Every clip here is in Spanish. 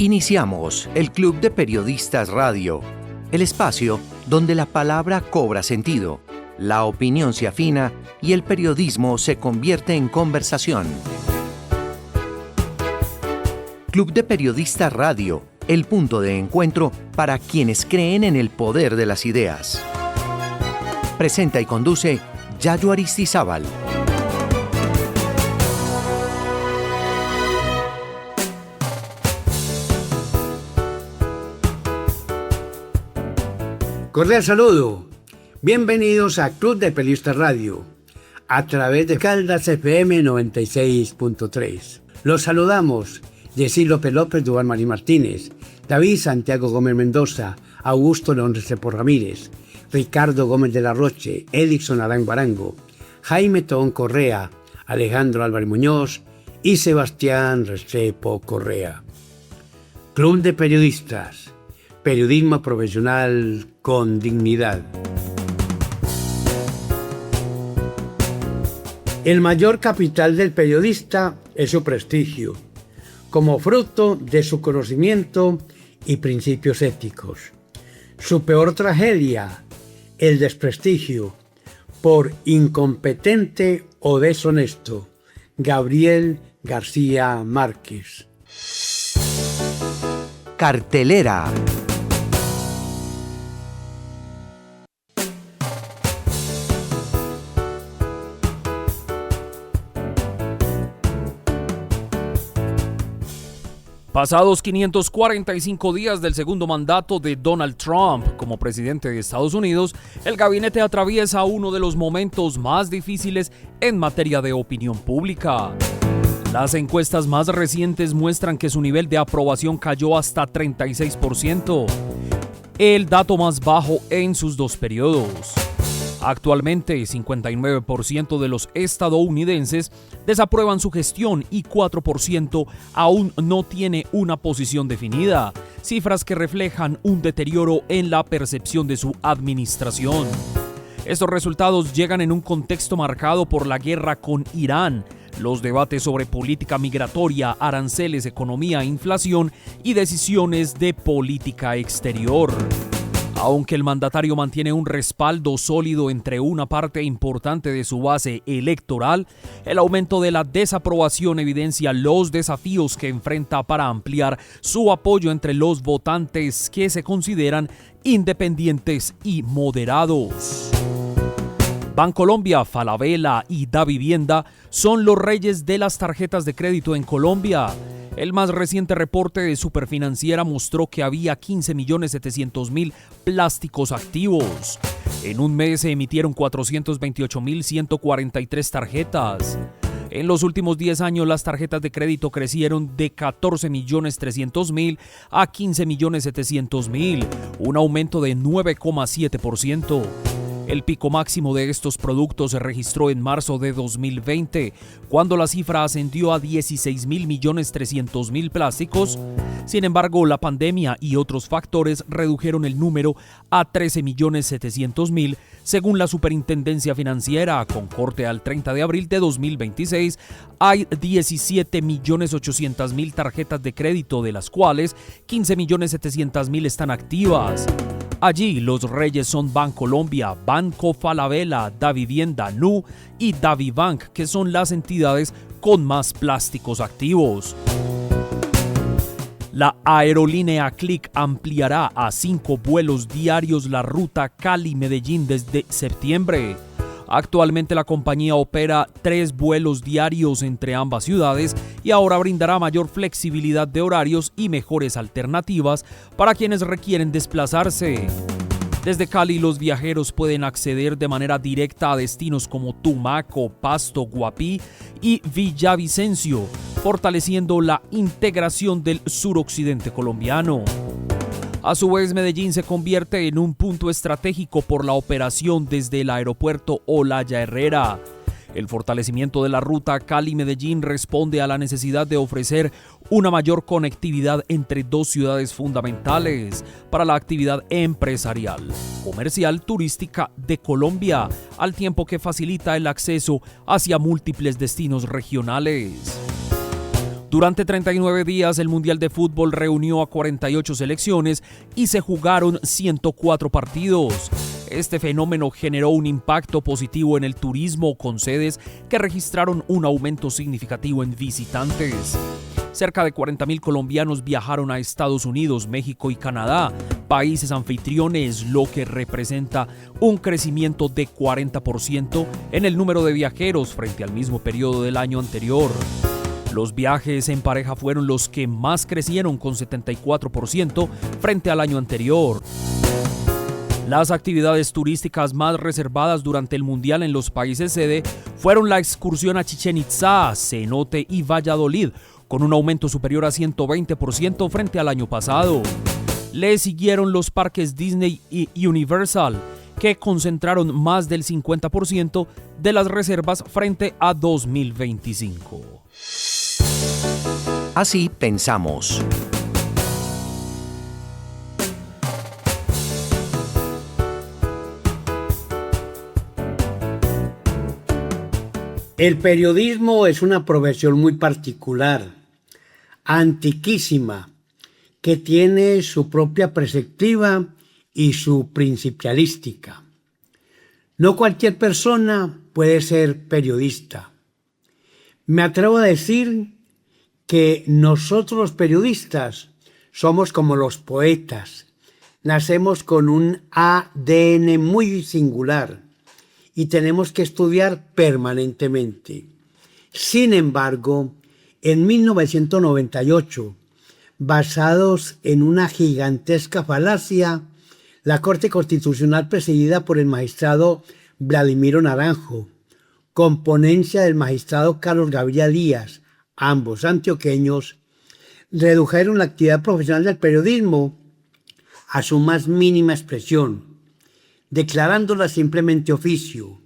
Iniciamos el Club de Periodistas Radio, el espacio donde la palabra cobra sentido, la opinión se afina y el periodismo se convierte en conversación. Club de Periodistas Radio, el punto de encuentro para quienes creen en el poder de las ideas. Presenta y conduce Yayo Aristizábal. Cordial saludo. Bienvenidos a Club de Periodistas Radio, a través de Caldas FM 96.3. Los saludamos Yesí López López, Duván Marín Martínez, David Santiago Gómez Mendoza, Augusto León Restrepo Ramírez, Ricardo Gómez de la Roche, Edison Adán Barango, Jaime Tobón Correa, Alejandro Álvarez Muñoz y Sebastián Restrepo Correa. Club de Periodistas. Periodismo profesional con dignidad. El mayor capital del periodista es su prestigio, como fruto de su conocimiento y principios éticos. Su peor tragedia, el desprestigio, por incompetente o deshonesto. Gabriel García Márquez. Cartelera. Pasados 545 días del segundo mandato de Donald Trump como presidente de Estados Unidos, el gabinete atraviesa uno de los momentos más difíciles en materia de opinión pública. Las encuestas más recientes muestran que su nivel de aprobación cayó hasta 36%, el dato más bajo en sus dos periodos. Actualmente, 59% de los estadounidenses desaprueban su gestión y 4% aún no tiene una posición definida, cifras que reflejan un deterioro en la percepción de su administración. Estos resultados llegan en un contexto marcado por la guerra con Irán, los debates sobre política migratoria, aranceles, economía, inflación y decisiones de política exterior. Aunque el mandatario mantiene un respaldo sólido entre una parte importante de su base electoral, el aumento de la desaprobación evidencia los desafíos que enfrenta para ampliar su apoyo entre los votantes que se consideran independientes y moderados. Bancolombia, Falabella y Davivienda son los reyes de las tarjetas de crédito en Colombia. El más reciente reporte de Superfinanciera mostró que había 15.700.000 plásticos activos. En un mes se emitieron 428.143 tarjetas. En los últimos 10 años, las tarjetas de crédito crecieron de 14.300.000 a 15.700.000, un aumento de 9,7%. El pico máximo de estos productos se registró en marzo de 2020, cuando la cifra ascendió a 16.300.000 plásticos. Sin embargo, la pandemia y otros factores redujeron el número a 13.700.000, según la Superintendencia Financiera. Con corte al 30 de abril de 2026, hay 17.800.000 tarjetas de crédito, de las cuales 15.700.000 están activas. Allí los reyes son Bancolombia, Banco Falabella, Davivienda, Nu y Davibank, que son las entidades con más plásticos activos. La aerolínea Click ampliará a 5 vuelos diarios la ruta Cali-Medellín desde septiembre. Actualmente la compañía opera 3 vuelos diarios entre ambas ciudades y ahora brindará mayor flexibilidad de horarios y mejores alternativas para quienes requieren desplazarse. Desde Cali, los viajeros pueden acceder de manera directa a destinos como Tumaco, Pasto, Guapí y Villavicencio, fortaleciendo la integración del suroccidente colombiano. A su vez, Medellín se convierte en un punto estratégico por la operación desde el aeropuerto Olaya Herrera. El fortalecimiento de la ruta Cali-Medellín responde a la necesidad de ofrecer una mayor conectividad entre dos ciudades fundamentales para la actividad empresarial, comercial, turística de Colombia, al tiempo que facilita el acceso hacia múltiples destinos regionales. Durante 39 días, el Mundial de Fútbol reunió a 48 selecciones y se jugaron 104 partidos. Este fenómeno generó un impacto positivo en el turismo, con sedes que registraron un aumento significativo en visitantes. Cerca de 40.000 colombianos viajaron a Estados Unidos, México y Canadá, países anfitriones, lo que representa un crecimiento de 40% en el número de viajeros frente al mismo periodo del año anterior. Los viajes en pareja fueron los que más crecieron, con 74% frente al año anterior. Las actividades turísticas más reservadas durante el Mundial en los países sede fueron la excursión a Chichén Itzá, Cenote y Valladolid, con un aumento superior a 120% frente al año pasado. Le siguieron los parques Disney y Universal, que concentraron más del 50% de las reservas frente a 2025. Así pensamos. El periodismo es una profesión muy particular, antiquísima, que tiene su propia perspectiva y su principialística. No cualquier persona puede ser periodista. Me atrevo a decir que nosotros los periodistas somos como los poetas. Nacemos con un ADN muy singular y tenemos que estudiar permanentemente. Sin embargo, en 1998, basados en una gigantesca falacia, la Corte Constitucional, presidida por el magistrado Vladimiro Naranjo, con ponencia del magistrado Carlos Gaviria Díaz, ambos antioqueños, redujeron la actividad profesional del periodismo a su más mínima expresión, declarándola simplemente oficio,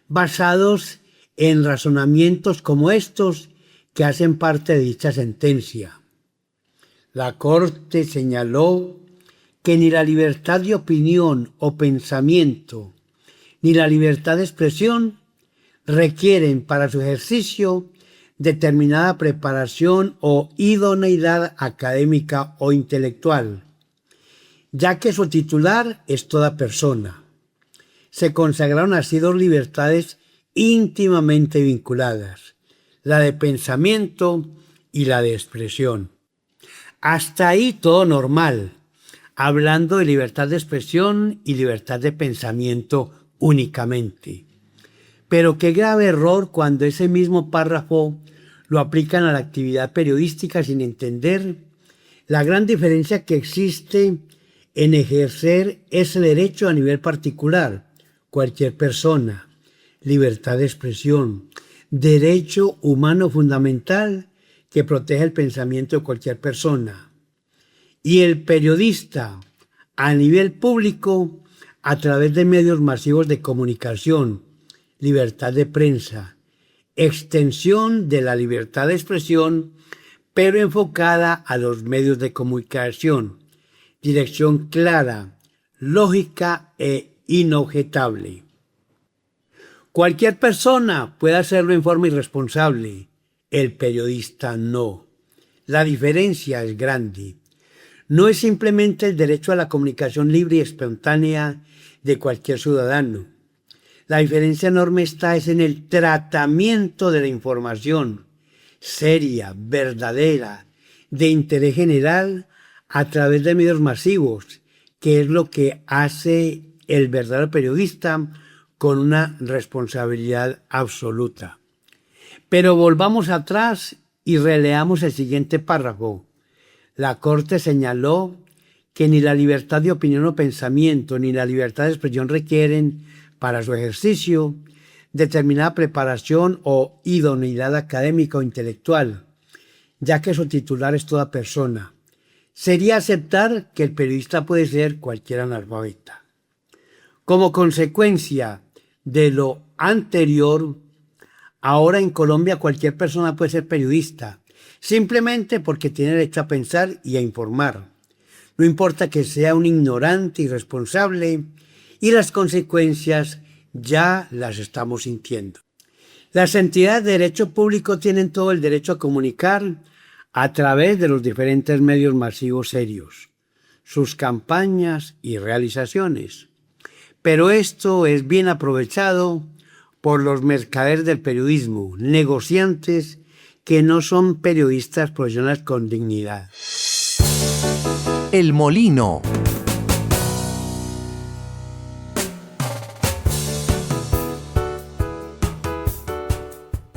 basados en razonamientos como estos que hacen parte de dicha sentencia. La Corte señaló que ni la libertad de opinión o pensamiento, ni la libertad de expresión requieren para su ejercicio determinada preparación o idoneidad académica o intelectual, ya que su titular es toda persona. Se consagraron así dos libertades íntimamente vinculadas, la de pensamiento y la de expresión. Hasta ahí todo normal, hablando de libertad de expresión y libertad de pensamiento únicamente. Pero qué grave error cuando ese mismo párrafo lo aplican a la actividad periodística sin entender la gran diferencia que existe en ejercer ese derecho a nivel particular, cualquier persona, libertad de expresión, derecho humano fundamental que protege el pensamiento de cualquier persona, y el periodista a nivel público a través de medios masivos de comunicación, libertad de prensa, extensión de la libertad de expresión, pero enfocada a los medios de comunicación, dirección clara, lógica e inobjetable. Cualquier persona puede hacerlo en forma irresponsable, el periodista no. La diferencia es grande. No es simplemente el derecho a la comunicación libre y espontánea de cualquier ciudadano. La diferencia enorme está en el tratamiento de la información seria, verdadera, de interés general a través de medios masivos, que es lo que hace el verdadero periodista con una responsabilidad absoluta. Pero volvamos atrás y releamos el siguiente párrafo. La Corte señaló que ni la libertad de opinión o pensamiento ni la libertad de expresión requieren para su ejercicio determinada preparación o idoneidad académica o intelectual, ya que su titular es toda persona. Sería aceptar que el periodista puede ser cualquier analfabeta. Como consecuencia de lo anterior, ahora en Colombia cualquier persona puede ser periodista, simplemente porque tiene derecho a pensar y a informar. No importa que sea un ignorante irresponsable, y las consecuencias ya las estamos sintiendo. Las entidades de derecho público tienen todo el derecho a comunicar a través de los diferentes medios masivos serios, sus campañas y realizaciones. Pero esto es bien aprovechado por los mercaderes del periodismo, negociantes que no son periodistas profesionales con dignidad. El Molino.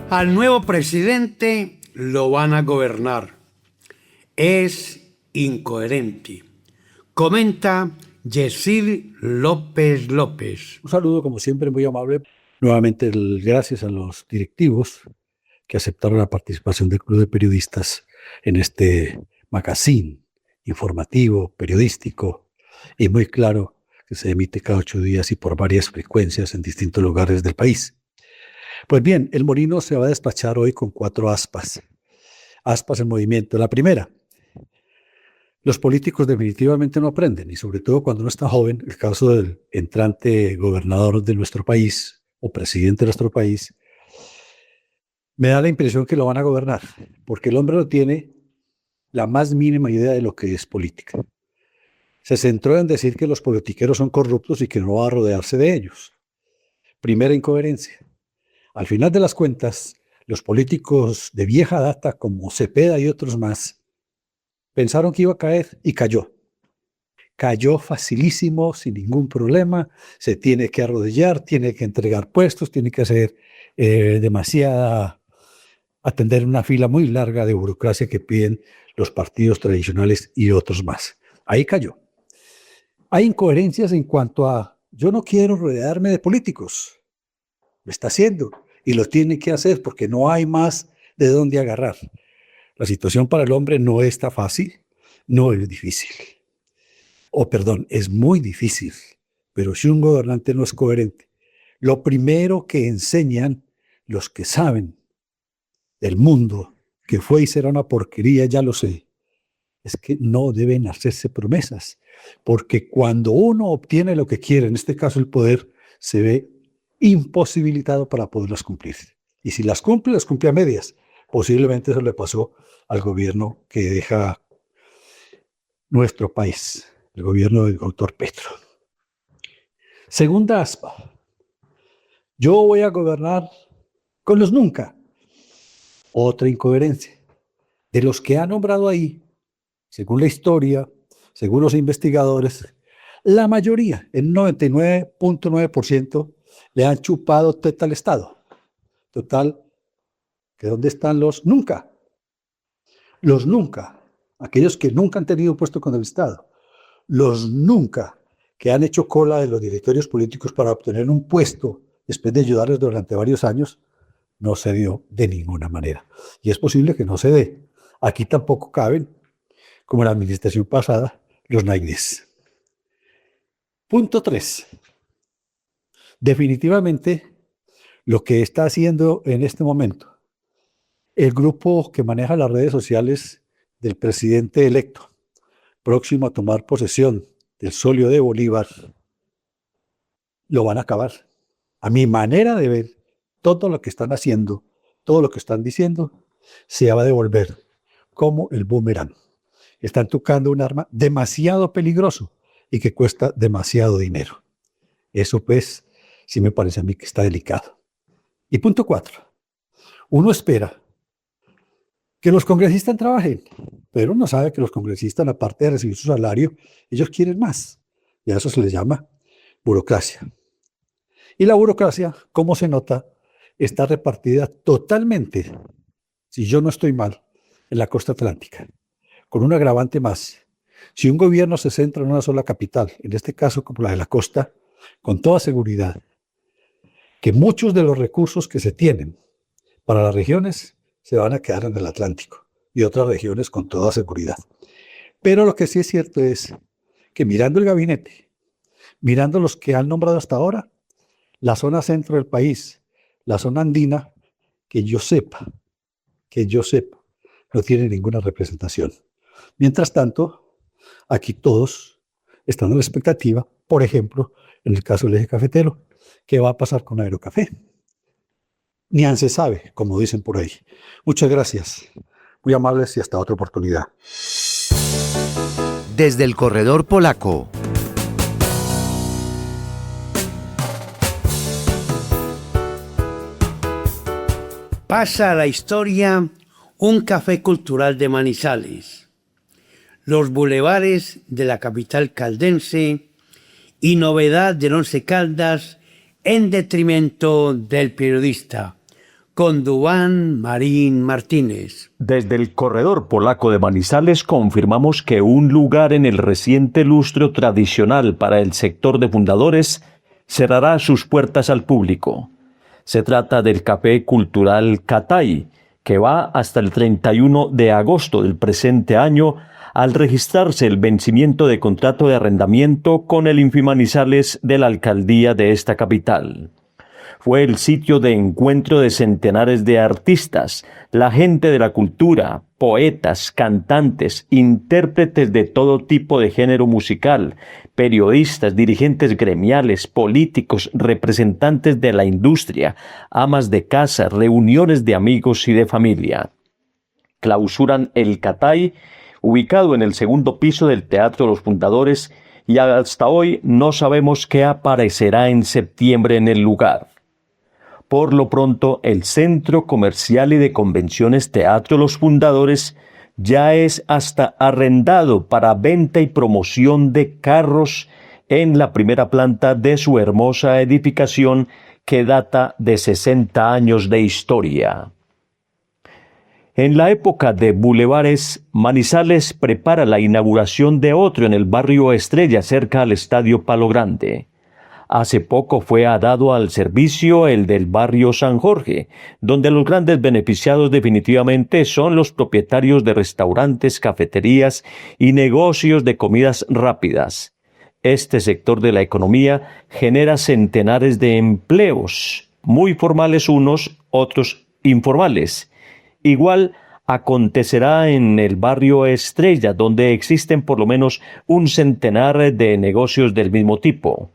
Al nuevo presidente lo van a gobernar. Es incoherente. Comenta Yesil López López. Un saludo, como siempre, muy amable. Nuevamente, gracias a los directivos que aceptaron la participación del Club de Periodistas en este magazine informativo, periodístico y muy claro que se emite cada 8 días y por varias frecuencias en distintos lugares del país. Pues bien, el Molino se va a despachar hoy con 4 aspas. Aspas en movimiento. La primera: los políticos definitivamente no aprenden, y sobre todo cuando uno está joven. El caso del entrante gobernador de nuestro país o presidente de nuestro país, me da la impresión que lo van a gobernar, porque el hombre no tiene la más mínima idea de lo que es política. Se centró en decir que los politiqueros son corruptos y que no va a rodearse de ellos. Primera incoherencia. Al final de las cuentas, los políticos de vieja data, como Cepeda y otros más, pensaron que iba a caer y cayó. Cayó facilísimo, sin ningún problema. Se tiene que arrodillar, tiene que entregar puestos, tiene que hacer atender una fila muy larga de burocracia que piden los partidos tradicionales y otros más. Ahí cayó. Hay incoherencias en cuanto a: yo no quiero rodearme de políticos. Lo está haciendo y lo tiene que hacer porque no hay más de dónde agarrar. La situación para el hombre no está fácil, no es difícil. Es muy difícil. Pero si un gobernante no es coherente, lo primero que enseñan los que saben del mundo, que fue y será una porquería, ya lo sé, es que no deben hacerse promesas, porque cuando uno obtiene lo que quiere, en este caso el poder, se ve imposibilitado para poderlas cumplir. Y si las cumple a medias. Posiblemente eso le pasó al gobierno que deja nuestro país, el gobierno del doctor Petro. Segunda aspa: yo voy a gobernar con los nunca. Otra incoherencia. De los que ha nombrado ahí, según la historia, según los investigadores, la mayoría, el 99.9%, le han chupado teta al Estado. Total, ¿que dónde están los nunca? Los nunca, aquellos que nunca han tenido puesto con el Estado. Los nunca que han hecho cola de los directorios políticos para obtener un puesto después de ayudarles durante varios años, no se dio de ninguna manera. Y es posible que no se dé. Aquí tampoco caben, como en la administración pasada, los naivos. Punto 3. Definitivamente, lo que está haciendo en este momento el grupo que maneja las redes sociales del presidente electo, próximo a tomar posesión del solio de Bolívar, lo van a acabar. A mi manera de ver, todo lo que están haciendo, todo lo que están diciendo, se va a devolver como el boomerang. Están tocando un arma demasiado peligroso y que cuesta demasiado dinero. Eso pues sí me parece a mí que está delicado. Y punto 4. Uno espera que los congresistas trabajen, pero uno sabe que los congresistas, aparte de recibir su salario, ellos quieren más. Y a eso se les llama burocracia. Y la burocracia, como se nota, está repartida totalmente, si yo no estoy mal, en la costa atlántica, con un agravante más. Si un gobierno se centra en una sola capital, en este caso como la de la costa, con toda seguridad, que muchos de los recursos que se tienen para las regiones se van a quedar en el Atlántico y otras regiones con toda seguridad. Pero lo que sí es cierto es que mirando el gabinete, mirando los que han nombrado hasta ahora, la zona centro del país, la zona andina, que yo sepa, no tiene ninguna representación. Mientras tanto, aquí todos están a la expectativa, por ejemplo, en el caso del eje cafetero, ¿qué va a pasar con Aerocafé? Ni se sabe, como dicen por ahí. Muchas gracias. Muy amables y hasta otra oportunidad. Desde el corredor polaco. Pasa a la historia un café cultural de Manizales, los bulevares de la capital caldense y novedad del Once Caldas en detrimento del periodista, con Duván Marín Martínez. Desde el corredor polaco de Manizales confirmamos que un lugar en el reciente lustro tradicional para el sector de fundadores cerrará sus puertas al público. Se trata del Café Cultural Catay, que va hasta el 31 de agosto del presente año al registrarse el vencimiento de contrato de arrendamiento con el Infimanizales de la alcaldía de esta capital. Fue el sitio de encuentro de centenares de artistas, la gente de la cultura, poetas, cantantes, intérpretes de todo tipo de género musical, periodistas, dirigentes gremiales, políticos, representantes de la industria, amas de casa, reuniones de amigos y de familia. Clausuran el Catay, ubicado en el segundo piso del Teatro Los Fundadores, y hasta hoy no sabemos qué aparecerá en septiembre en el lugar. Por lo pronto, el Centro Comercial y de Convenciones Teatro Los Fundadores ya es hasta arrendado para venta y promoción de carros en la primera planta de su hermosa edificación que data de 60 años de historia. En la época de bulevares, Manizales prepara la inauguración de otro en el barrio Estrella, cerca al Estadio Palo Grande. Hace poco fue dado al servicio el del barrio San Jorge, donde los grandes beneficiados definitivamente son los propietarios de restaurantes, cafeterías y negocios de comidas rápidas. Este sector de la economía genera centenares de empleos, muy formales unos, otros informales. Igual acontecerá en el barrio Estrella, donde existen por lo menos un centenar de negocios del mismo tipo.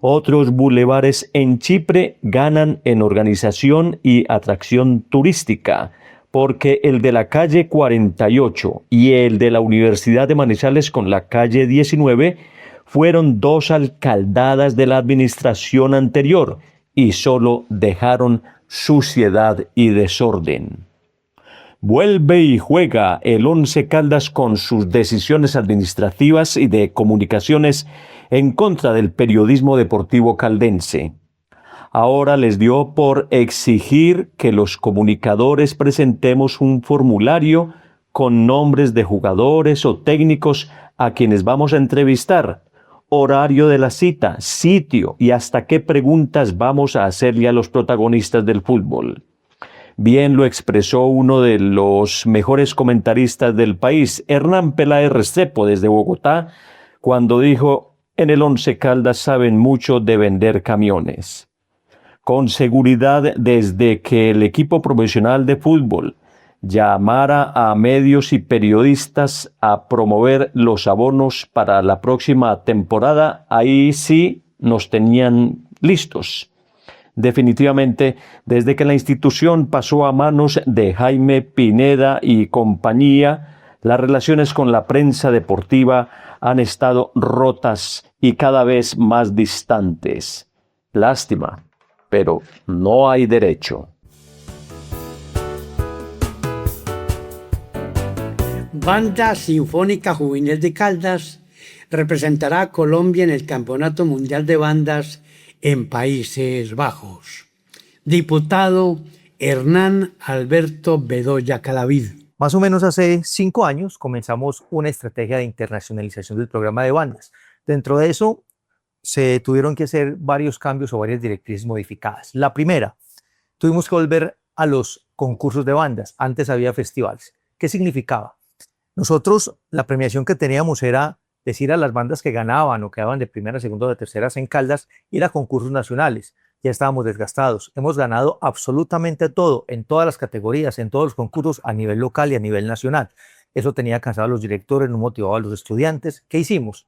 Otros bulevares en Chipre ganan en organización y atracción turística, porque el de la calle 48 y el de la Universidad de Manizales con la calle 19 fueron dos alcaldadas de la administración anterior y solo dejaron suciedad y desorden. Vuelve y juega el Once Caldas con sus decisiones administrativas y de comunicaciones en contra del periodismo deportivo caldense. Ahora les dio por exigir que los comunicadores presentemos un formulario con nombres de jugadores o técnicos a quienes vamos a entrevistar, horario de la cita, sitio y hasta qué preguntas vamos a hacerle a los protagonistas del fútbol. Bien lo expresó uno de los mejores comentaristas del país, Hernán Peláez Restrepo, desde Bogotá, cuando dijo: en el Once Caldas saben mucho de vender camiones. Con seguridad, desde que el equipo profesional de fútbol llamara a medios y periodistas a promover los abonos para la próxima temporada, ahí sí nos tenían listos. Definitivamente, desde que la institución pasó a manos de Jaime Pineda y compañía, las relaciones con la prensa deportiva han estado rotas y cada vez más distantes. Lástima, pero no hay derecho. Banda Sinfónica Juvenil de Caldas representará a Colombia en el Campeonato Mundial de Bandas en Países Bajos. Diputado Hernán Alberto Bedoya Calavid. Más o menos hace 5 años comenzamos una estrategia de internacionalización del programa de bandas. Dentro de eso se tuvieron que hacer varios cambios o varias directrices modificadas. La primera, tuvimos que volver a los concursos de bandas. Antes había festivales. ¿Qué significaba? Nosotros, la premiación que teníamos era decir a las bandas que ganaban o quedaban de primera, segunda o de terceras en Caldas, ir a concursos nacionales. Ya estábamos desgastados. Hemos ganado absolutamente todo, en todas las categorías, en todos los concursos, a nivel local y a nivel nacional. Eso tenía cansado a los directores, no motivaba a los estudiantes. ¿Qué hicimos?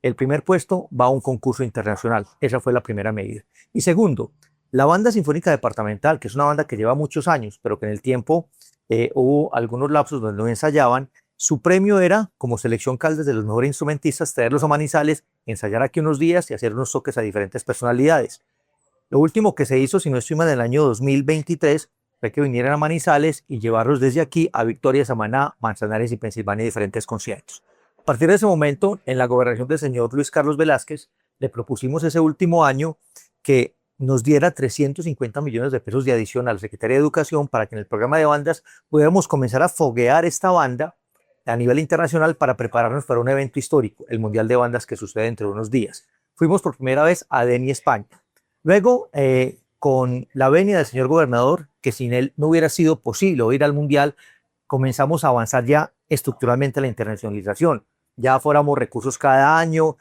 El primer puesto va a un concurso internacional. Esa fue la primera medida. Y segundo, la Banda Sinfónica Departamental, que es una banda que lleva muchos años, pero que en el tiempo hubo algunos lapsos donde no ensayaban. Su premio era, como Selección Caldas, de los mejores instrumentistas, traerlos a Manizales, ensayar aquí unos días y hacer unos toques a diferentes personalidades. Lo último que se hizo, si no estoy mal, en el año 2023, fue que vinieran a Manizales y llevarlos desde aquí a Victoria, Samaná, Manzanares y Pensilvania a diferentes conciertos. A partir de ese momento, en la gobernación del señor Luis Carlos Velázquez, le propusimos ese último año que nos diera 350 millones de pesos de adición a la Secretaría de Educación para que en el programa de bandas pudiéramos comenzar a foguear esta banda a nivel internacional para prepararnos para un evento histórico, el Mundial de Bandas que sucede dentro de unos días. Fuimos por primera vez a Deni, España. Luego, con la venia del señor gobernador, que sin él no hubiera sido posible ir al Mundial, comenzamos a avanzar ya estructuralmente la internacionalización. Ya fuéramos recursos cada año,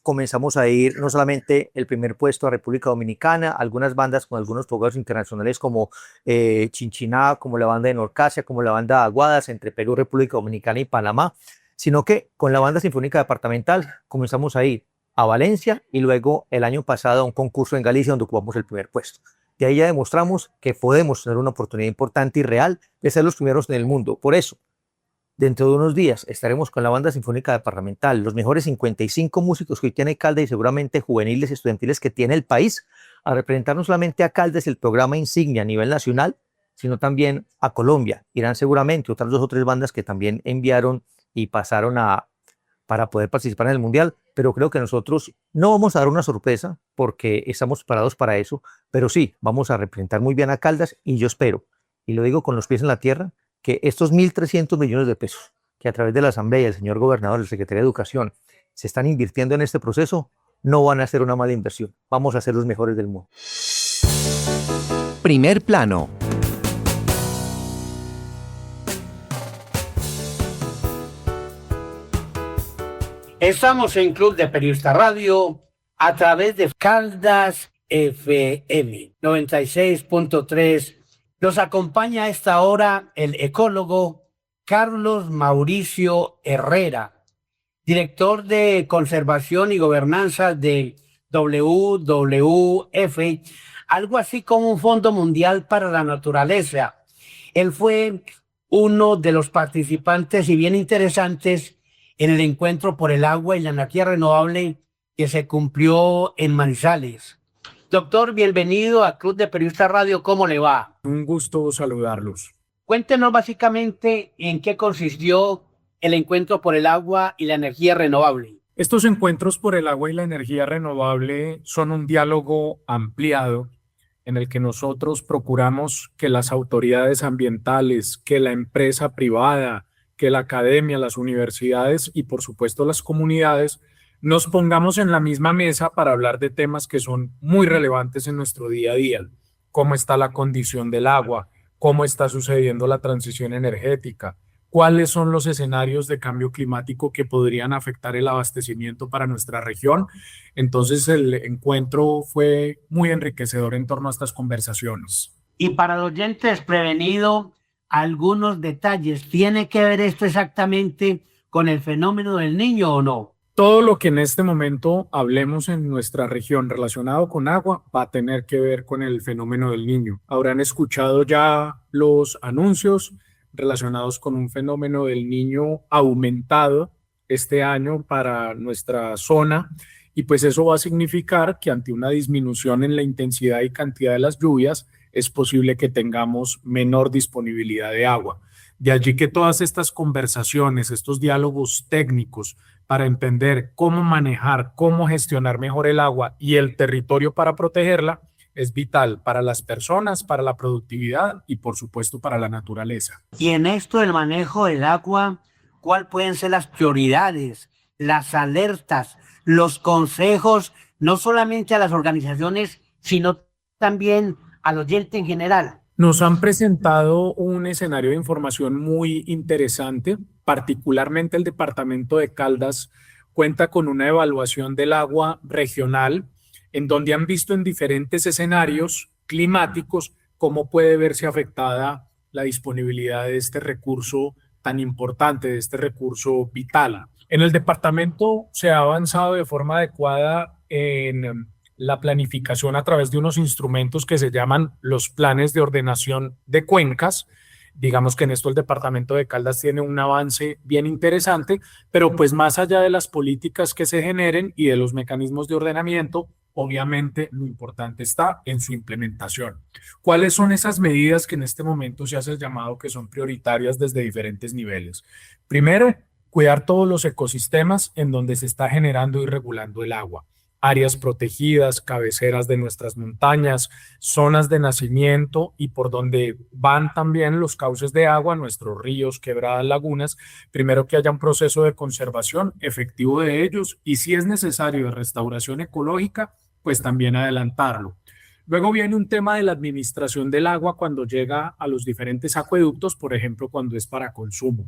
comenzamos a ir no solamente el primer puesto a República Dominicana, algunas bandas con algunos fogueos internacionales como Chinchiná, como la banda de Norcasia, como la banda de Aguadas, entre Perú, República Dominicana y Panamá, sino que con la banda sinfónica departamental comenzamos a ir a Valencia y luego el año pasado a un concurso en Galicia donde ocupamos el primer puesto. De ahí ya demostramos que podemos tener una oportunidad importante y real de ser los primeros en el mundo. Por eso, dentro de unos días estaremos con la banda sinfónica departamental, los mejores 55 músicos que hoy tiene Caldas y seguramente juveniles y estudiantiles que tiene el país, a representar no solamente a Caldas, el programa insignia a nivel nacional, sino también a Colombia. Irán seguramente otras 2 o 3 bandas que también enviaron y pasaron para poder participar en el Mundial, pero creo que nosotros no vamos a dar una sorpresa porque estamos preparados para eso, pero sí, vamos a representar muy bien a Caldas y yo espero, y lo digo con los pies en la tierra, que estos 1.300 millones de pesos que a través de la Asamblea y el señor gobernador, el secretario de Educación, se están invirtiendo en este proceso, no van a ser una mala inversión. Vamos a ser los mejores del mundo. Primer plano. Estamos en Club de Periodistas Radio a través de Caldas FM 96.3. Nos acompaña a esta hora el ecólogo Carlos Mauricio Herrera, director de Conservación y Gobernanza de WWF, algo así como un Fondo Mundial para la Naturaleza. Él fue uno de los participantes y bien interesantes en el encuentro por el agua y la energía renovable que se cumplió en Manizales. Doctor, bienvenido a Club de Periodistas Radio. ¿Cómo le va? Un gusto saludarlos. Cuéntenos básicamente en qué consistió el encuentro por el agua y la energía renovable. Estos encuentros por el agua y la energía renovable son un diálogo ampliado en el que nosotros procuramos que las autoridades ambientales, que la empresa privada, que la academia, las universidades y por supuesto las comunidades nos pongamos en la misma mesa para hablar de temas que son muy relevantes en nuestro día a día. Cómo está la condición del agua, cómo está sucediendo la transición energética, cuáles son los escenarios de cambio climático que podrían afectar el abastecimiento para nuestra región. Entonces el encuentro fue muy enriquecedor en torno a estas conversaciones. Y para el oyente desprevenido, algunos detalles. ¿Tiene que ver esto exactamente con el fenómeno del Niño o no? Todo lo que en este momento hablemos en nuestra región relacionado con agua va a tener que ver con el fenómeno del Niño. Habrán escuchado ya los anuncios relacionados con un fenómeno del Niño aumentado este año para nuestra zona y pues eso va a significar que ante una disminución en la intensidad y cantidad de las lluvias es posible que tengamos menor disponibilidad de agua. De allí que todas estas conversaciones, estos diálogos técnicos para entender cómo manejar, cómo gestionar mejor el agua y el territorio para protegerla, es vital para las personas, para la productividad y por supuesto para la naturaleza. Y en esto del manejo del agua, ¿cuáles pueden ser las prioridades, las alertas, los consejos, no solamente a las organizaciones, sino también al oyente en general? Nos han presentado un escenario de información muy interesante, particularmente el departamento de Caldas cuenta con una evaluación del agua regional en donde han visto en diferentes escenarios climáticos cómo puede verse afectada la disponibilidad de este recurso tan importante, de este recurso vital. En el departamento se ha avanzado de forma adecuada en la planificación a través de unos instrumentos que se llaman los planes de ordenación de cuencas, Digamos que en esto el departamento de Caldas tiene un avance bien interesante, pero pues más allá de las políticas que se generen y de los mecanismos de ordenamiento, obviamente lo importante está en su implementación. ¿Cuáles son esas medidas que en este momento se hace el llamado que son prioritarias desde diferentes niveles? Primero, cuidar todos los ecosistemas en donde se está generando y regulando el agua. Áreas protegidas, cabeceras de nuestras montañas, zonas de nacimiento y por donde van también los cauces de agua, nuestros ríos, quebradas, lagunas. Primero que haya un proceso de conservación efectivo de ellos y si es necesario de restauración ecológica, pues también adelantarlo. Luego viene un tema de la administración del agua cuando llega a los diferentes acueductos, por ejemplo, cuando es para consumo.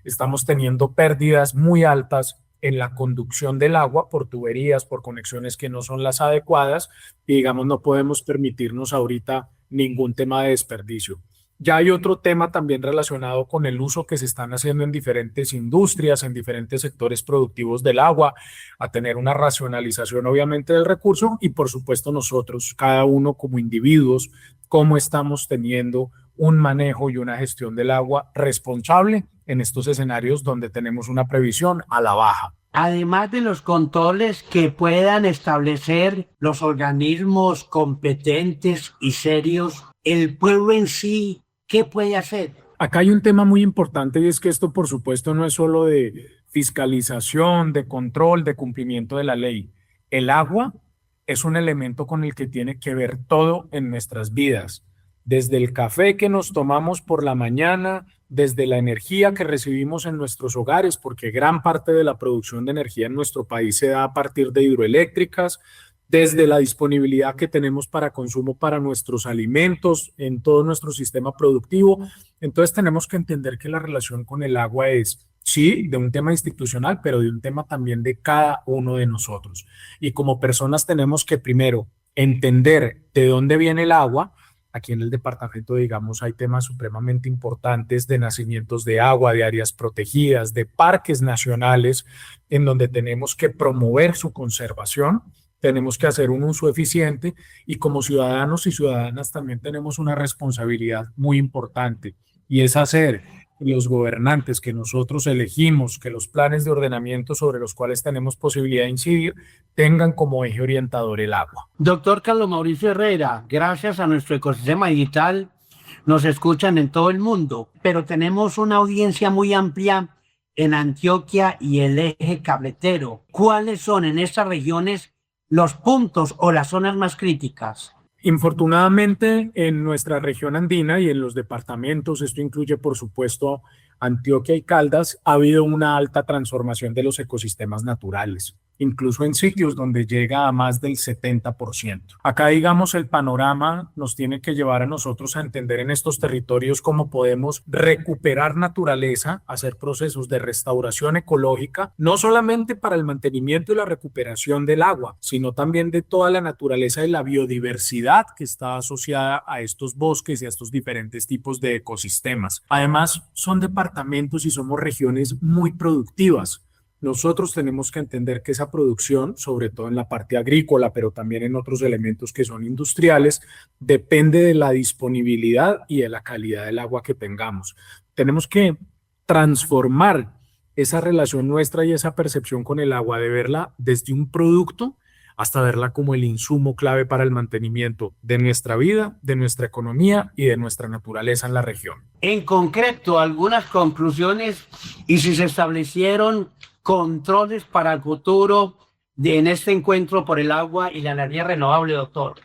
Estamos teniendo pérdidas muy altas en la conducción del agua por tuberías, por conexiones que no son las adecuadas y digamos no podemos permitirnos ahorita ningún tema de desperdicio. Ya hay otro tema también relacionado con el uso que se están haciendo en diferentes industrias, en diferentes sectores productivos del agua, a tener una racionalización obviamente del recurso y por supuesto nosotros, cada uno como individuos, cómo estamos teniendo un manejo y una gestión del agua responsable en estos escenarios donde tenemos una previsión a la baja. Además de los controles que puedan establecer los organismos competentes y serios, el pueblo en sí, ¿qué puede hacer? Acá hay un tema muy importante y es que esto por supuesto no es solo de fiscalización, de control, de cumplimiento de la ley. El agua es un elemento con el que tiene que ver todo en nuestras vidas. Desde el café que nos tomamos por la mañana, desde la energía que recibimos en nuestros hogares, porque gran parte de la producción de energía en nuestro país se da a partir de hidroeléctricas, desde la disponibilidad que tenemos para consumo para nuestros alimentos en todo nuestro sistema productivo. Entonces tenemos que entender que la relación con el agua es, sí, de un tema institucional, pero de un tema también de cada uno de nosotros. Y como personas tenemos que primero entender de dónde viene el agua. Aquí en el departamento, digamos, hay temas supremamente importantes de nacimientos de agua, de áreas protegidas, de parques nacionales, en donde tenemos que promover su conservación, tenemos que hacer un uso eficiente y como ciudadanos y ciudadanas también tenemos una responsabilidad muy importante y es hacer que los gobernantes que nosotros elegimos, que los planes de ordenamiento sobre los cuales tenemos posibilidad de incidir, tengan como eje orientador el agua. Doctor Carlos Mauricio Herrera, gracias a nuestro ecosistema digital nos escuchan en todo el mundo, pero tenemos una audiencia muy amplia en Antioquia y el eje cabletero. ¿Cuáles son en estas regiones los puntos o las zonas más críticas? Infortunadamente, en nuestra región andina y en los departamentos, esto incluye por supuesto Antioquia y Caldas, ha habido una alta transformación de los ecosistemas naturales, incluso en sitios donde llega a más del 70%. Acá, digamos, el panorama nos tiene que llevar a nosotros a entender en estos territorios cómo podemos recuperar naturaleza, hacer procesos de restauración ecológica, no solamente para el mantenimiento y la recuperación del agua, sino también de toda la naturaleza y la biodiversidad que está asociada a estos bosques y a estos diferentes tipos de ecosistemas. Además, son departamentos y somos regiones muy productivas. Nosotros tenemos que entender que esa producción, sobre todo en la parte agrícola, pero también en otros elementos que son industriales, depende de la disponibilidad y de la calidad del agua que tengamos. Tenemos que transformar esa relación nuestra y esa percepción con el agua, de verla desde un producto hasta verla como el insumo clave para el mantenimiento de nuestra vida, de nuestra economía y de nuestra naturaleza en la región. En concreto, algunas conclusiones y si se establecieron controles para el futuro en este encuentro por el agua y la energía renovable, doctor.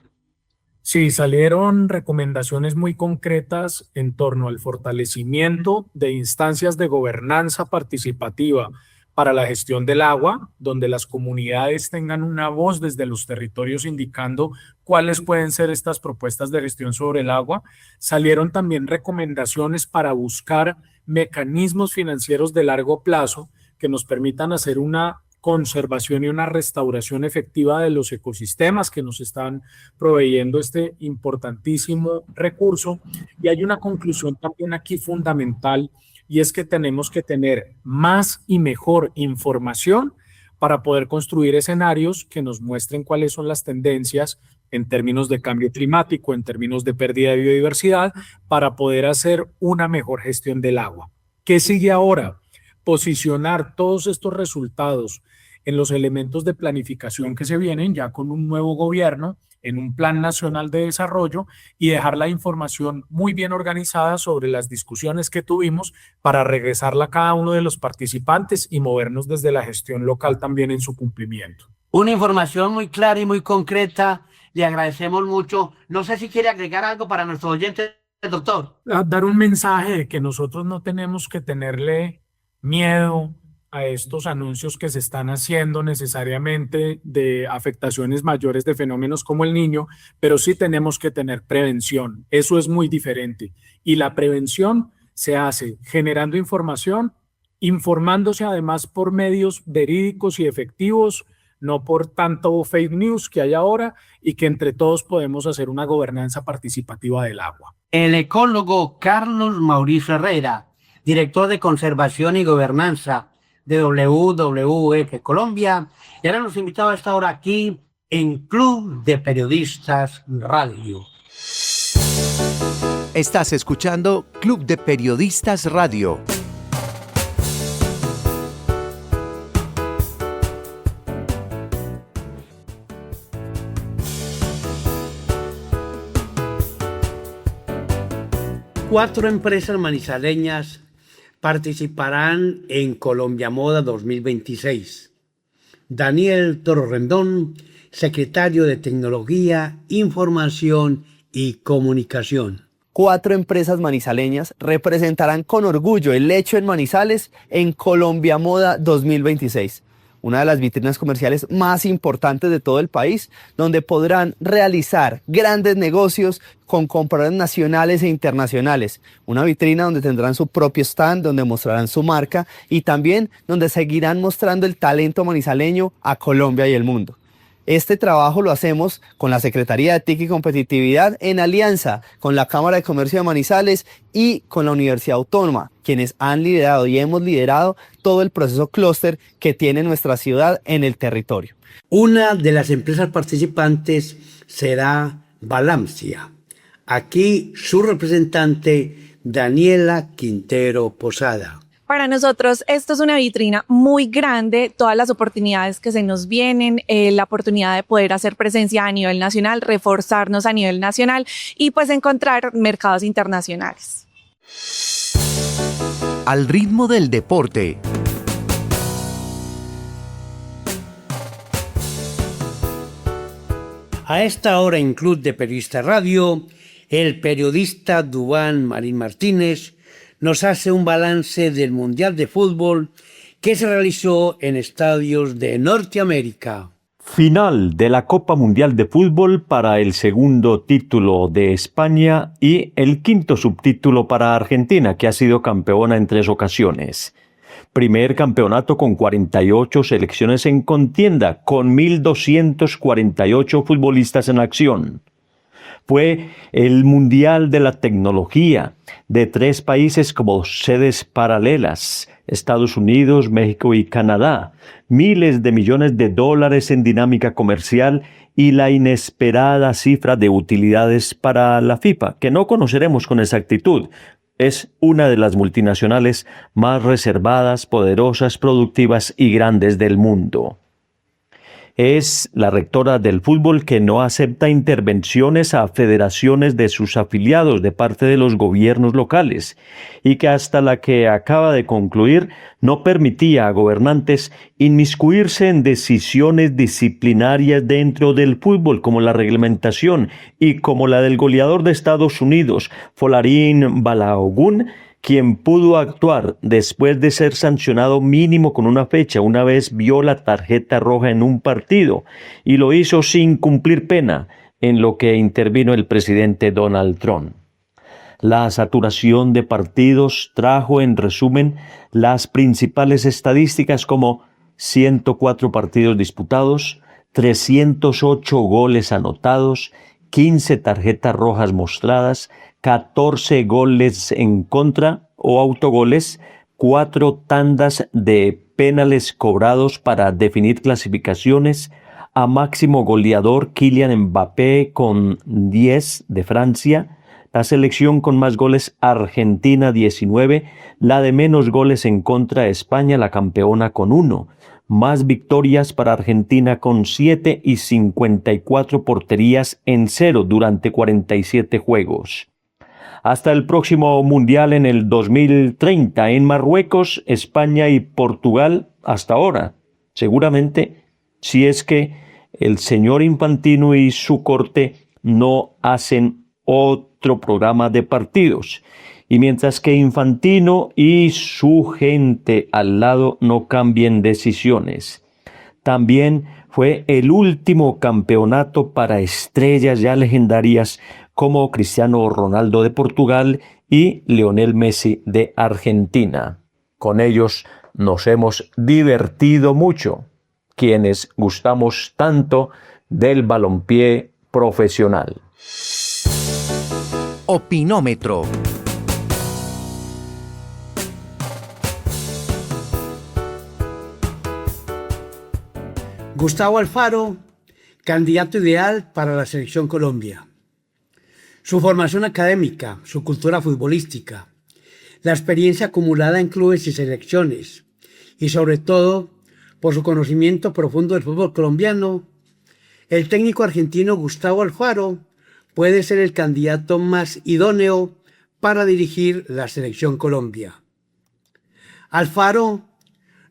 Sí, salieron recomendaciones muy concretas en torno al fortalecimiento de instancias de gobernanza participativa para la gestión del agua, donde las comunidades tengan una voz desde los territorios indicando cuáles pueden ser estas propuestas de gestión sobre el agua. Salieron también recomendaciones para buscar mecanismos financieros de largo plazo que nos permitan hacer una conservación y una restauración efectiva de los ecosistemas que nos están proveyendo este importantísimo recurso. Y hay una conclusión también aquí fundamental, y es que tenemos que tener más y mejor información para poder construir escenarios que nos muestren cuáles son las tendencias en términos de cambio climático, en términos de pérdida de biodiversidad, para poder hacer una mejor gestión del agua. ¿Qué sigue ahora? Posicionar todos estos resultados en los elementos de planificación que se vienen ya con un nuevo gobierno, en un plan nacional de desarrollo, y dejar la información muy bien organizada sobre las discusiones que tuvimos para regresarla a cada uno de los participantes y movernos desde la gestión local también en su cumplimiento. Una información muy clara y muy concreta. Le agradecemos mucho. No sé si quiere agregar algo para nuestros oyentes, doctor. Dar un mensaje de que nosotros no tenemos que tenerle miedo a estos anuncios que se están haciendo necesariamente de afectaciones mayores de fenómenos como el Niño, pero sí tenemos que tener prevención. Eso es muy diferente. Y la prevención se hace generando información, informándose además por medios verídicos y efectivos, no por tanto fake news que hay ahora, y que entre todos podemos hacer una gobernanza participativa del agua. El ecólogo Carlos Mauricio Herrera, director de Conservación y Gobernanza de WWF Colombia, y ahora nos invitaba a esta hora aquí en Club de Periodistas Radio. Estás escuchando Club de Periodistas Radio. Cuatro empresas manizaleñas participarán en Colombia Moda 2026. Daniel Toro Rendón, secretario de Tecnología, Información y Comunicación. 4 empresas manizaleñas representarán con orgullo el hecho en Manizales en Colombia Moda 2026. Una de las vitrinas comerciales más importantes de todo el país, donde podrán realizar grandes negocios con compradores nacionales e internacionales. Una vitrina donde tendrán su propio stand, donde mostrarán su marca y también donde seguirán mostrando el talento manizaleño a Colombia y el mundo. Este trabajo lo hacemos con la Secretaría de TIC y Competitividad en alianza con la Cámara de Comercio de Manizales y con la Universidad Autónoma, quienes han liderado y hemos liderado todo el proceso clúster que tiene nuestra ciudad en el territorio. Una de las empresas participantes será Balamcia. Aquí su representante, Daniela Quintero Posada. Para nosotros esto es una vitrina muy grande, todas las oportunidades que se nos vienen, la oportunidad de poder hacer presencia a nivel nacional, reforzarnos a nivel nacional y pues encontrar mercados internacionales. Al ritmo del deporte. A esta hora en Club de Periodistas Radio, el periodista Duván Marín Martínez nos hace un balance del Mundial de Fútbol que se realizó en estadios de Norteamérica. Final de la Copa Mundial de Fútbol para el segundo título de España y el quinto subtítulo para Argentina, que ha sido campeona en 3 ocasiones. Primer campeonato con 48 selecciones en contienda, con 1.248 futbolistas en acción. Fue el Mundial de la Tecnología, de 3 países como sedes paralelas, Estados Unidos, México y Canadá, miles de millones de dólares en dinámica comercial y la inesperada cifra de utilidades para la FIFA, que no conoceremos con exactitud. Es una de las multinacionales más reservadas, poderosas, productivas y grandes del mundo. Es la rectora del fútbol que no acepta intervenciones a federaciones de sus afiliados de parte de los gobiernos locales y que hasta la que acaba de concluir no permitía a gobernantes inmiscuirse en decisiones disciplinarias dentro del fútbol como la reglamentación y como la del goleador de Estados Unidos, Folarin Balogun, quien pudo actuar después de ser sancionado mínimo con una fecha una vez vio la tarjeta roja en un partido y lo hizo sin cumplir pena, en lo que intervino el presidente Donald Trump. La saturación de partidos trajo en resumen las principales estadísticas como 104 partidos disputados, 308 goles anotados, 15 tarjetas rojas mostradas, 14 goles en contra o autogoles, 4 tandas de penales cobrados para definir clasificaciones, a máximo goleador Kylian Mbappé con 10 de Francia, la selección con más goles Argentina 19, la de menos goles en contra España, la campeona con 1, más victorias para Argentina con 7 y 54 porterías en 0 durante 47 juegos. Hasta el próximo Mundial en el 2030 en Marruecos, España y Portugal hasta ahora. Seguramente, si es que el señor Infantino y su corte no hacen otro programa de partidos. Y mientras que Infantino y su gente al lado no cambien decisiones. También fue el último campeonato para estrellas ya legendarias como Cristiano Ronaldo de Portugal y Lionel Messi de Argentina. Con ellos nos hemos divertido mucho, quienes gustamos tanto del balompié profesional. Opinómetro. Gustavo Alfaro, candidato ideal para la Selección Colombia. Su formación académica, su cultura futbolística, la experiencia acumulada en clubes y selecciones, y sobre todo por su conocimiento profundo del fútbol colombiano, el técnico argentino Gustavo Alfaro puede ser el candidato más idóneo para dirigir la Selección Colombia. Alfaro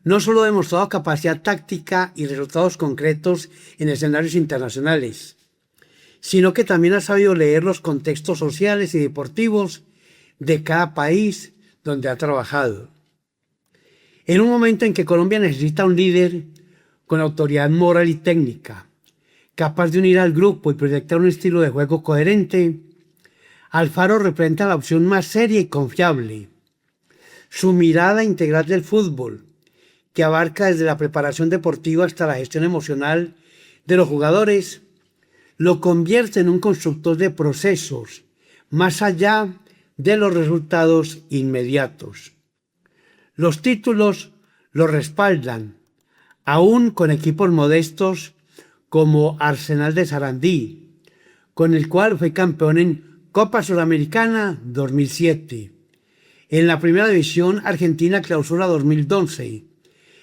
no solo ha demostrado capacidad táctica y resultados concretos en escenarios internacionales, sino que también ha sabido leer los contextos sociales y deportivos de cada país donde ha trabajado. En un momento en que Colombia necesita un líder con autoridad moral y técnica, capaz de unir al grupo y proyectar un estilo de juego coherente, Alfaro representa la opción más seria y confiable. Su mirada integral del fútbol, que abarca desde la preparación deportiva hasta la gestión emocional de los jugadores, lo convierte en un constructor de procesos, más allá de los resultados inmediatos. Los títulos lo respaldan, aún con equipos modestos como Arsenal de Sarandí, con el cual fue campeón en Copa Sudamericana 2007, en la Primera División Argentina Clausura 2012,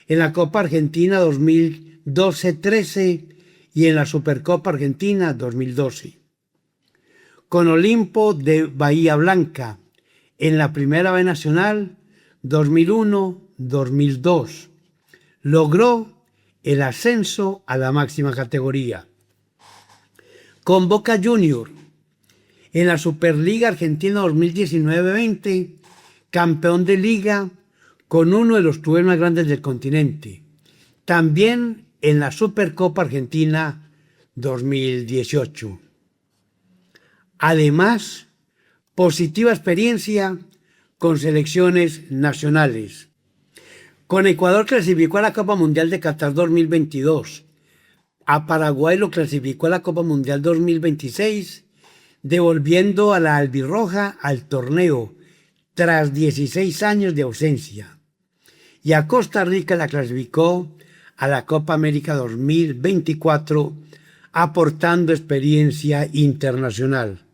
en la Copa Argentina 2012-13 y en la Supercopa Argentina 2012. Con Olimpo de Bahía Blanca, en la Primera B Nacional 2001-2002, logró el ascenso a la máxima categoría. Con Boca Juniors, en la Superliga Argentina 2019-20, campeón de liga con uno de los clubes más grandes del continente. También en la Supercopa Argentina 2018. Además, positiva experiencia con selecciones nacionales. Con Ecuador clasificó a la Copa Mundial de Qatar 2022. A Paraguay lo clasificó a la Copa Mundial 2026, devolviendo a la albirroja al torneo tras 16 años de ausencia. Y a Costa Rica la clasificó a la Copa América 2024, aportando experiencia internacional.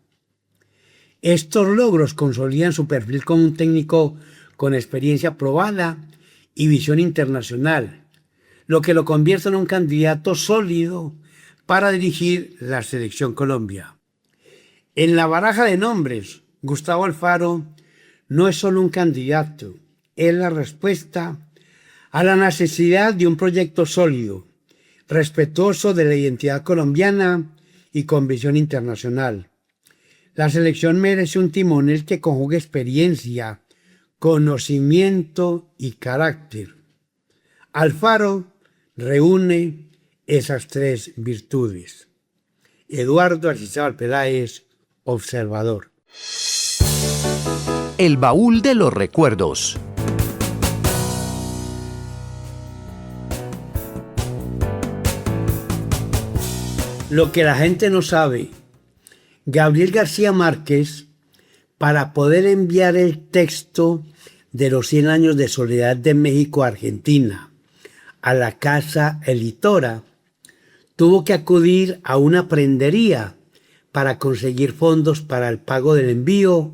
Estos logros consolidan su perfil como un técnico con experiencia probada y visión internacional, lo que lo convierte en un candidato sólido para dirigir la Selección Colombia. En la baraja de nombres, Gustavo Alfaro no es solo un candidato, es la respuesta a la necesidad de un proyecto sólido, respetuoso de la identidad colombiana y con visión internacional. La selección merece un timonel que conjugue experiencia, conocimiento y carácter. Alfaro reúne esas tres virtudes. Eduardo Arcizábal Peláez, observador. El baúl de los recuerdos. Lo que la gente no sabe. Gabriel García Márquez, para poder enviar el texto de los 100 años de soledad de México a Argentina a la Casa Editora, tuvo que acudir a una prendería para conseguir fondos para el pago del envío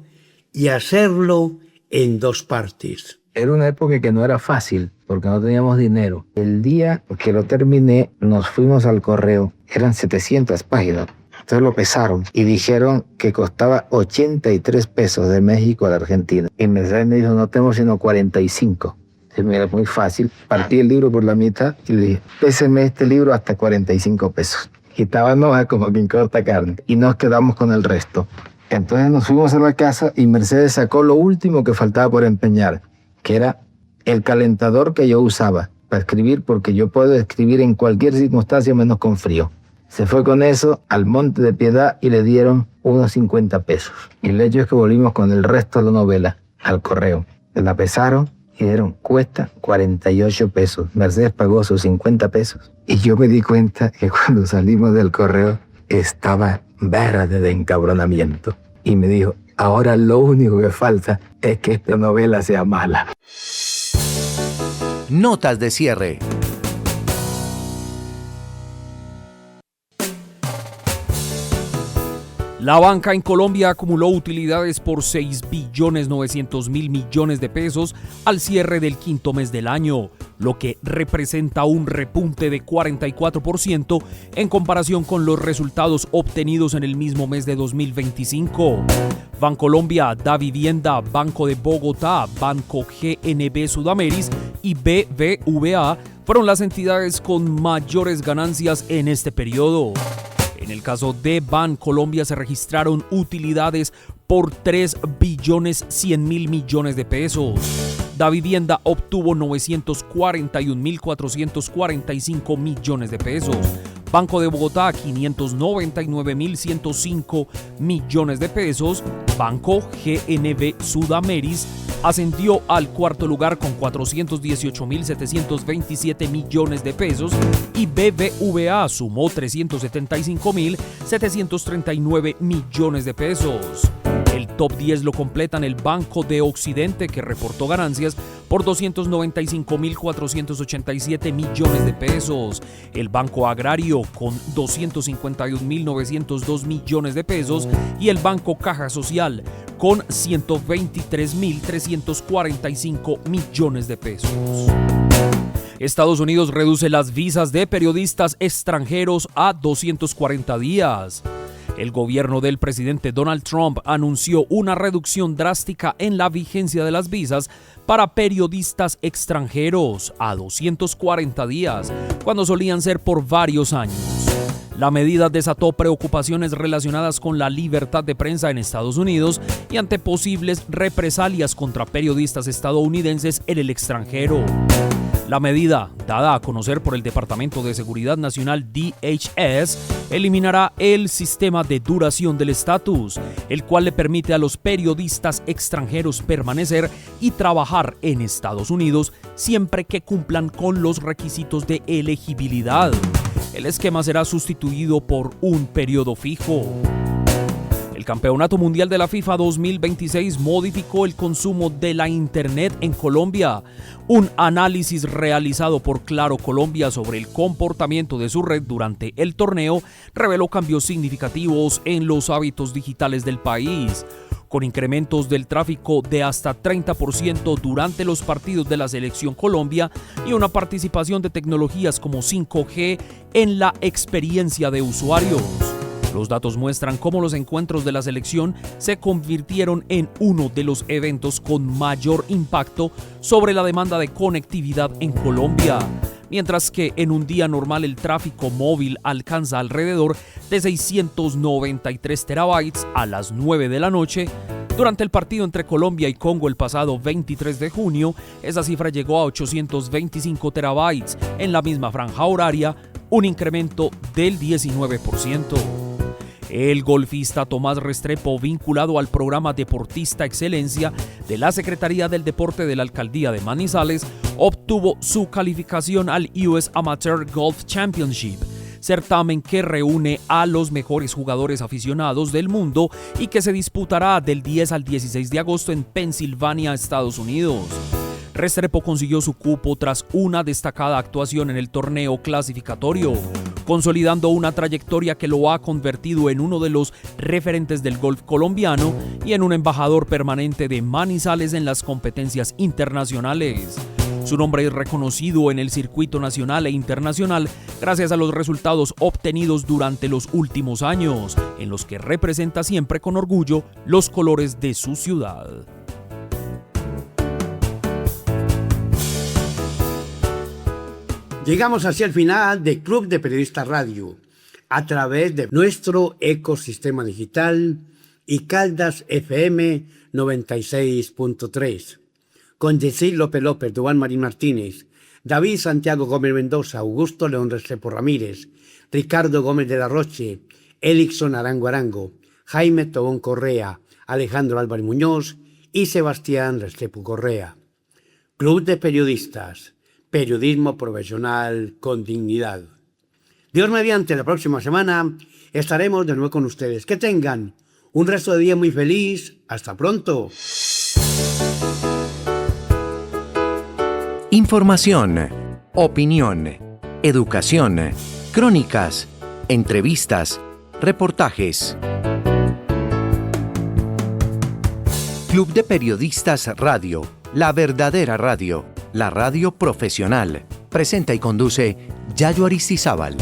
y hacerlo en 2 partes. Era una época que no era fácil porque no teníamos dinero. El día que lo terminé, nos fuimos al correo. Eran 700 páginas. Entonces lo pesaron y dijeron que costaba 83 pesos de México a la Argentina. Y Mercedes me dijo, no tenemos sino 45. Entonces me era muy fácil. Partí el libro por la mitad y le dije, péseme este libro hasta 45 pesos. Quitaban hojas como quien corta carne y nos quedamos con el resto. Entonces nos fuimos a la casa y Mercedes sacó lo último que faltaba por empeñar, que era el calentador que yo usaba para escribir, porque yo puedo escribir en cualquier circunstancia menos con frío. Se fue con eso al Monte de Piedad y le dieron unos 50 pesos. Y el hecho es que volvimos con el resto de la novela al correo. La pesaron y dijeron, cuesta 48 pesos. Mercedes pagó sus 50 pesos. Y yo me di cuenta que cuando salimos del correo estaba verde de encabronamiento. Y me dijo, ahora lo único que falta es que esta novela sea mala. Notas de cierre. La banca en Colombia acumuló utilidades por 6.900.000 millones de pesos al cierre del quinto mes del año, lo que representa un repunte de 44% en comparación con los resultados obtenidos en el mismo mes de 2025. Bancolombia, Davivienda, Banco de Bogotá, Banco GNB Sudameris y BBVA fueron las entidades con mayores ganancias en este periodo. En el caso de Bancolombia se registraron utilidades por 3.100.000 millones de pesos. Davivienda obtuvo 941.445 millones de pesos. Banco de Bogotá, 599.105 millones de pesos. Banco GNB Sudameris ascendió al cuarto lugar con 418.727 millones de pesos y BBVA sumó 375.739 millones de pesos. El top 10 lo completan el Banco de Occidente, que reportó ganancias por 295.487 millones de pesos. El Banco Agrario con 251.902 millones de pesos y el Banco Caja Social con 123.345 millones de pesos. Estados Unidos reduce las visas de periodistas extranjeros a 240 días. El gobierno del presidente Donald Trump anunció una reducción drástica en la vigencia de las visas para periodistas extranjeros a 240 días, cuando solían ser por varios años. La medida desató preocupaciones relacionadas con la libertad de prensa en Estados Unidos y ante posibles represalias contra periodistas estadounidenses en el extranjero. La medida, dada a conocer por el Departamento de Seguridad Nacional DHS, eliminará el sistema de duración del estatus, el cual le permite a los periodistas extranjeros permanecer y trabajar en Estados Unidos siempre que cumplan con los requisitos de elegibilidad. El esquema será sustituido por un periodo fijo. El Campeonato Mundial de la FIFA 2026 modificó el consumo de la Internet en Colombia. Un análisis realizado por Claro Colombia sobre el comportamiento de su red durante el torneo reveló cambios significativos en los hábitos digitales del país, con incrementos del tráfico de hasta 30% durante los partidos de la Selección Colombia y una participación de tecnologías como 5G en la experiencia de usuarios. Los datos muestran cómo los encuentros de la selección se convirtieron en uno de los eventos con mayor impacto sobre la demanda de conectividad en Colombia, mientras que en un día normal el tráfico móvil alcanza alrededor de 693 terabytes a las 9 de la noche. Durante el partido entre Colombia y Congo el pasado 23 de junio, esa cifra llegó a 825 terabytes en la misma franja horaria, un incremento del 19%. El golfista Tomás Restrepo, vinculado al programa Deportista Excelencia de la Secretaría del Deporte de la Alcaldía de Manizales, obtuvo su calificación al US Amateur Golf Championship, certamen que reúne a los mejores jugadores aficionados del mundo y que se disputará del 10 al 16 de agosto en Pensilvania, Estados Unidos. Restrepo consiguió su cupo tras una destacada actuación en el torneo clasificatorio, consolidando una trayectoria que lo ha convertido en uno de los referentes del golf colombiano y en un embajador permanente de Manizales en las competencias internacionales. Su nombre es reconocido en el circuito nacional e internacional gracias a los resultados obtenidos durante los últimos años, en los que representa siempre con orgullo los colores de su ciudad. Llegamos hacia el final de Club de Periodistas Radio, a través de nuestro ecosistema digital y Caldas FM 96.3. Con Yesil López López, Duván Marín Martínez, David Santiago Gómez Mendoza, Augusto León Restrepo Ramírez, Ricardo Gómez de la Roche, Elixson Arango Arango, Jaime Tobón Correa, Alejandro Álvarez Muñoz y Sebastián Restrepo Correa. Club de Periodistas, periodismo profesional con dignidad. Dios mediante, la próxima semana estaremos de nuevo con ustedes. Que tengan un resto de día muy feliz. Hasta pronto. Información, opinión, educación, crónicas, entrevistas, reportajes. Club de Periodistas Radio, la verdadera radio, la radio profesional. Presenta y conduce Yayo Aristizábal.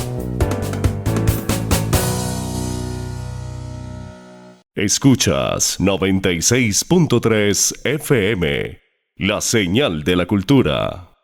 Escuchas 96.3 FM, la señal de la cultura.